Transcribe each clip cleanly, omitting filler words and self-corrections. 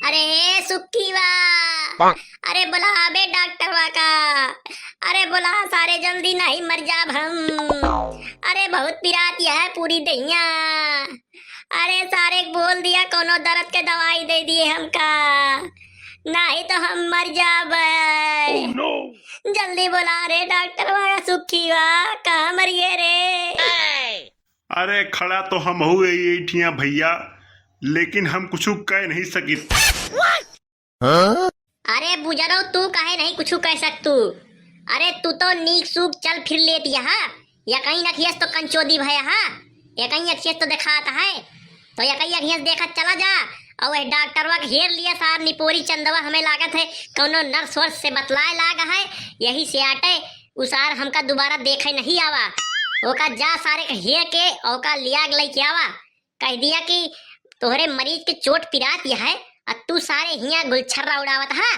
अरे सुखी वा, अरे बुला बे डॉक्टर वा का। अरे बुला सारे जल्दी नहीं मर जाब हम। अरे बहुत पिराती है पूरी दहिया। अरे सारे बोल दिया कोनो दर्द के दवाई दे दिए हमका, नहीं तो हम मर जाबे। जल्दी बुला रे डॉक्टर वा सुखी वा, कहाँ मरिए रे। अरे खड़ा तो हम हुए ठिया भैया, लेकिन हम कुछ कह नहीं सकी। अरे बुजरो तू काहे नहीं कुछ कह सकतू। अरे तू तो नीक सूख चल फिर लेत यहाँ, या कहीं अखियस तो कंचोदी भया हा, या कहीं अखियस तो दिखाता है, तो या कहीं अखियस देखा चला जा। और वह डॉक्टरवा के हेर लिया सार निपोरी चंदवा, हमें लागत है कोनो नर्स वर्स से बतलाए लागा है, यही से आटे उसार हमका दोबारा देखे नहीं आवा। ओका जा सारे के हेर के ओका लिया गई के आवा, कह दिया कि तोहरे मरीज के चोट पिरात यह है और तू सारे हिया गुलछर्रा उड़ावत हा।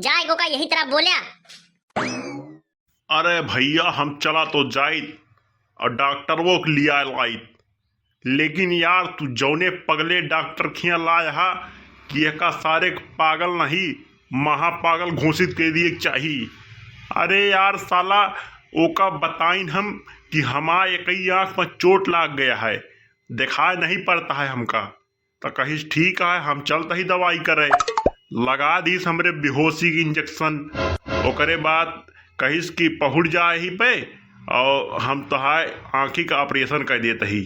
जाए गो का यही तरह बोलिया। अरे भैया हम चला तो जाइत और डॉक्टर वो लिया लाइत, लेकिन यार तू जौने पगले डॉक्टर खिया लाया हा कि का सारे पागल नहीं महापागल घोषित कर दिए चाहिए। अरे यार साला ओका बताइन हम कि हमारा एक ही आँख में चोट लाग गया है, दिखाई नहीं पड़ता है हमका, तो कहिस ठीक है हम चलते ही दवाई करे, लगा दीस हमरे बेहोशी की इंजेक्शन। ओकरे बाद कहिस कि पहुँच जाए ही पे और हम तोहार आँखी का ऑपरेशन कर देते ही,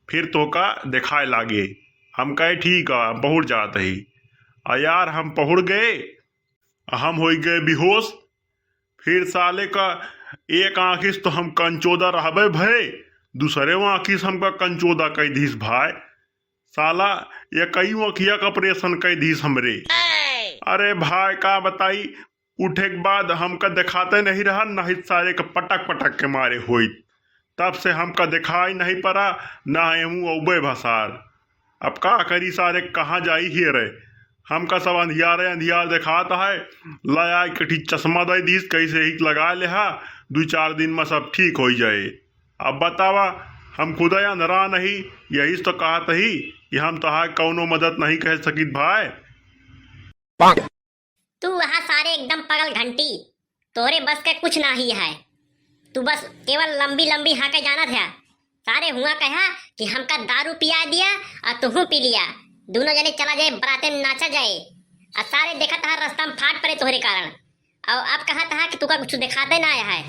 फिर तो का दिखाए लागे। हम कहे ठीक है हम पहुँच जाते ही। यार हम पहुँच गए, हम हो गए बेहोश। फिर साले का एक आँखिस तो हम कंचोदा रहबे भय, दूसरे आँखिस हमका कंचोदा कह दीस भाई। साला ये कई आँखिया का ऑपरेशन कह दीस हमरे। अरे भाई का बताई, उठे के बाद हमका दिखाते नहीं रहा, नहीं सारे का पटक पटक के मारे हुई, तब से हमका दिखाई नहीं पड़ा ना हूँ औबे भसार। अब का करी सारे कहाँ जाई ही रे, हमका सब अंधियार दिखाता है। लाया कटी चश्मा दे दीस कैसे ही लगा ले हा, 2-4 दिन में सब ठीक हो जाए। अब बतावा हम खुद अंधरा नहीं, यही तो कहा ही कि हम तोहार कौनो मदद नहीं कह सकित भाई। तू वहाँ सारे एकदम पगल घंटी, तोरे बस के कुछ ना ही है, तू बस केवल लंबी लंबी हाँ के जाना था। सारे हुआ कहा कि हमका दारू पिया दिया और तू पी लिया, दोनों जने चला जाए बराते नाचा जाए, और सारे देखा था रास्ता में फाट पड़े तोहरे कारण। और अब कहा था कि तू का कुछ दिखाते ना आया है,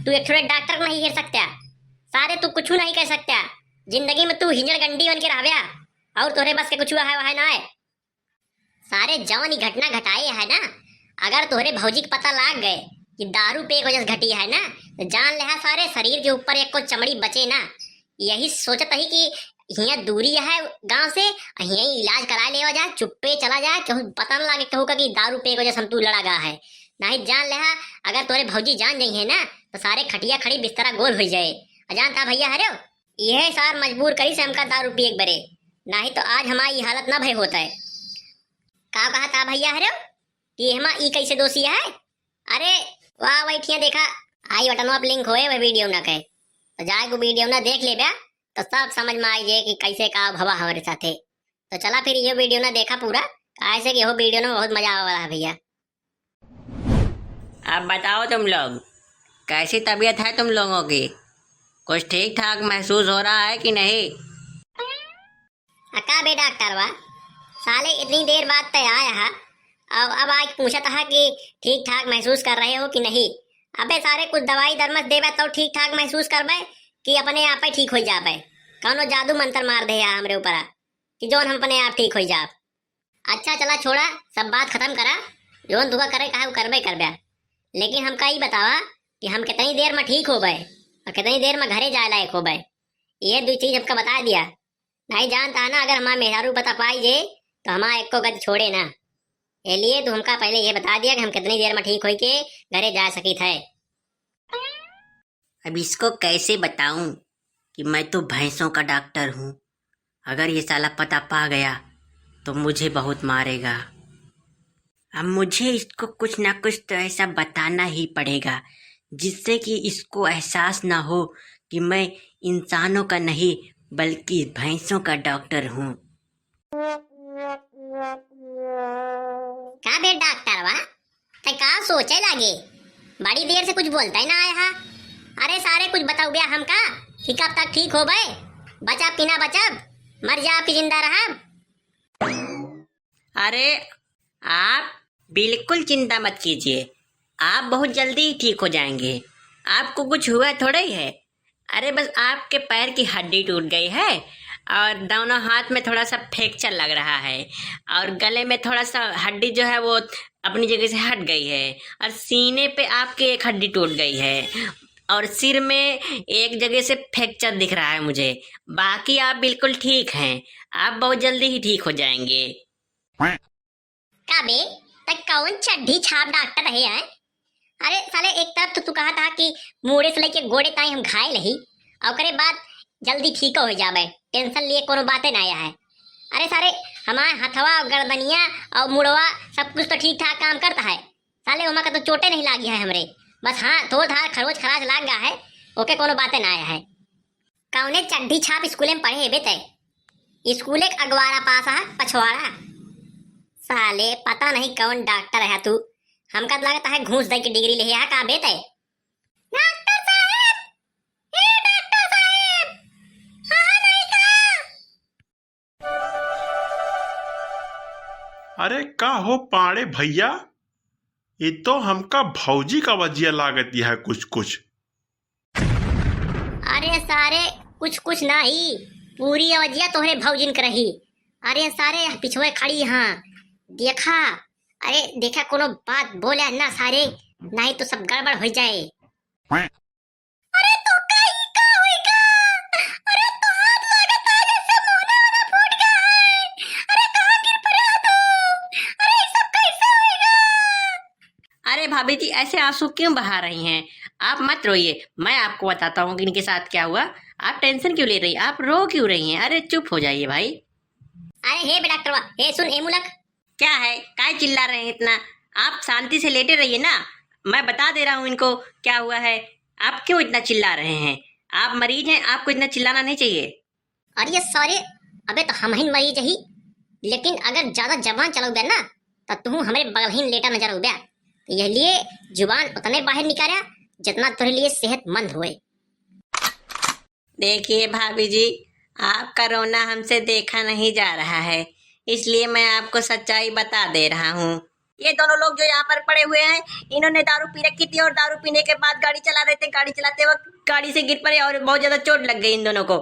तू एक थोड़े डॉक्टर नहीं हेर सकता, सारे तू कुछ नहीं कह सकता, जिंदगी में तू हिंजड़ गंडी बन के रह, और तोहरे बस के कुछ हुआ है वह ना है। सारे जवान ही घटना घटाए है ना, अगर तोहरे भौजी को पता लाग गए कि दारू पे एक वजह से घटी है ना, तो जान ले सारे शरीर के ऊपर एक को चमड़ी बचे ना। यही सोचत ही कि यहाँ दूरी है गांव से, यही इलाज करा ले जा, चुप्पे चला जा, कहूँ पता न लागे कहूँ कि दारू पे एक वजह से हम तू लड़ा गा है। नहीं जान ले अगर तोरे भौजी जान जाई है ना, तो सारे खटिया खड़ी बिस्तरा गोल हो जाए। जानता भैया हरे यह सार मजबूर करी से हमका दारू पिए बरे, नहीं तो आज हमारी हालत ना भय होता है। का कहा था भैया हरे कि हमा ई कैसे दोषी है। अरे वाह बैठिया देखा आई बटन आप लिंक होए वह वीडियो ना कहे, तो जाए को वीडियो ना देख ले बया, तो सब समझ में आई जाए कि कैसे का भवा हमारे साथे। तो चला फिर ये वीडियो ना देखा पूरा, ऐसे कि हो वीडियो में बहुत मजा आने वाला है भैया। अब बताओ तुम लोग कैसी तबीयत है तुम लोगों की, कुछ ठीक ठाक महसूस हो रहा है कि नहीं। अका बे डॉक्टर वा साले इतनी देर बाद तय आया है, अब आज पूछा था कि ठीक ठाक महसूस कर रहे हो कि नहीं। अबे सारे कुछ दवाई दरमस देवे तो ठीक ठाक महसूस करबे कि अपने आप ही ठीक हो जाबे, कौनो जादू मंत्र मार दे हमरे ऊपर कि जोन हम अपने आप ठीक हो जाब। अच्छा चला छोड़ा सब बात खत्म करा, जोन दुआ करे कहा करबे करबे, लेकिन हमका ही बतावा कि हम कितनी देर में ठीक हो गए और कितनी देर में घरे जाए लायक हो गए। ये 2 चीज हमका बता दिया, नहीं जानता ना अगर हमारा मेहरारू बता पाई जे तो हमारा एक को गद छोड़े ना, ये लिए तो हमका पहले ये बता दिया कि हम कितनी देर में ठीक हो के घरे जा सकी थे। अब इसको कैसे बताऊं कि मैं तो भैंसों का डॉक्टर हूँ, अगर ये साला पता पा गया तो मुझे बहुत मारेगा। अब मुझे इसको कुछ ना कुछ तो ऐसा बताना ही पड़ेगा जिससे कि इसको एहसास ना हो कि मैं इंसानों का नहीं बल्कि भैंसों का डॉक्टर हूँ। का बे डॉक्टर वा ते का सोचे लागे बड़ी देर से कुछ बोलता ही ना आया हा। अरे सारे कुछ बताओ बे हमका कि कब तक ठीक हो बे, बचा पीना बचब मर जा कि जिंदा रहब। अरे आप बिल्कुल चिंता मत कीजिए, आप बहुत जल्दी ही ठीक हो जाएंगे। आपको कुछ हुआ थोड़ा ही है। अरे बस आपके पैर की हड्डी टूट गई है और दोनों हाथ में थोड़ा सा फ्रैक्चर लग रहा है और गले में थोड़ा सा हड्डी जो है वो अपनी जगह से हट गई है और सीने पे आपकी एक हड्डी टूट गई है और सिर में एक जगह से फ्रैक्चर दिख रहा है मुझे। बाकी आप बिल्कुल ठीक हैं, आप बहुत जल्दी ही ठीक हो जाएंगे। का बे तक कौन चड्ढी छाप डॉक्टर रहे हैं? अरे साले एक तरफ तो तू कहा था कि मुड़े से लेके गोड़े ताई हम घायल ही और करे बाद जल्दी ठीक हो जाबे, टेंशन लिए कोनो बातें ना आया है। अरे सारे हमारे हथवा गर्दनिया और मुड़वा सब कुछ तो ठीक ठाक काम करता है, साले उमा का तो चोटें नहीं लागी है हमरे, बस हाँ थोड़ा था खरोच खराच लाग गया है, ओके कोनो बातें ना आया है। कौने चड्ढी छाप स्कूल में पढ़े हेबे ते? स्कूल एक अगवारा पास है पछवाड़ा। साले पता नहीं कौन डॉक्टर है तू, हमका तो लगता है घूस दे की डिग्री ले है का बेटे। डॉक्टर साहब, ए डॉक्टर साहब, हाँ नहीं का। अरे का हो पाड़े भैया, ये तो हमका भौजी का वजिया लागत है कुछ कुछ। अरे सारे कुछ कुछ नहीं, पूरी अवजिया तोहरे भौजिन कर रही। अरे सारे पिछुए खड़ी हाँ देखा, अरे देखा कोनो बात बोले ना सारे, नहीं तो सब गड़बड़ हो जाए। अरे तो कहीं का होएगा? अरे तो हाथ लागत है जैसे मोहने वाला फूट गया है। अरे कहाँ गिर पड़ा तू? अरे ये सब कैसे होएगा? अरे भाभी जी ऐसे आंसू क्यों बहा रही हैं? आप मत रोइए, मैं आपको बताता हूँ कि इनके साथ क्या हुआ। आप टेंशन क्यों ले रही हैं? आप रो क्यों रही हैं? अरे चुप हो जाइए भाई। अरे हे बे डॉक्टर वा, हे सुन ए मुलक, क्या है, काय चिल्ला रहे हैं इतना? आप शांति से लेटे रहिए ना, मैं बता दे रहा हूँ इनको क्या हुआ है। आप क्यों इतना चिल्ला रहे हैं? आप मरीज हैं, आपको इतना चिल्लाना नहीं चाहिए। अरे सारे अबे तो हम ही मरीज ही, लेकिन अगर ज्यादा जबान चलो बे ना तो तू हमारे बगल ही लेटा नजर हो गया, तो यह लिए जुबान उतने बाहर निकाला जितना तेरे लिए सेहतमंद हुए। देखिए भाभी जी, आपका रोना हमसे देखा नहीं जा रहा है, इसलिए मैं आपको सच्चाई बता दे रहा हूँ। ये दोनों लोग जो यहाँ पर पड़े हुए हैं, इन्होंने दारू पी रखी थी और दारू पीने के बाद गाड़ी चला रहे थे। गाड़ी चलाते वक्त गाड़ी से गिर पड़े और बहुत ज्यादा चोट लग गई इन दोनों को।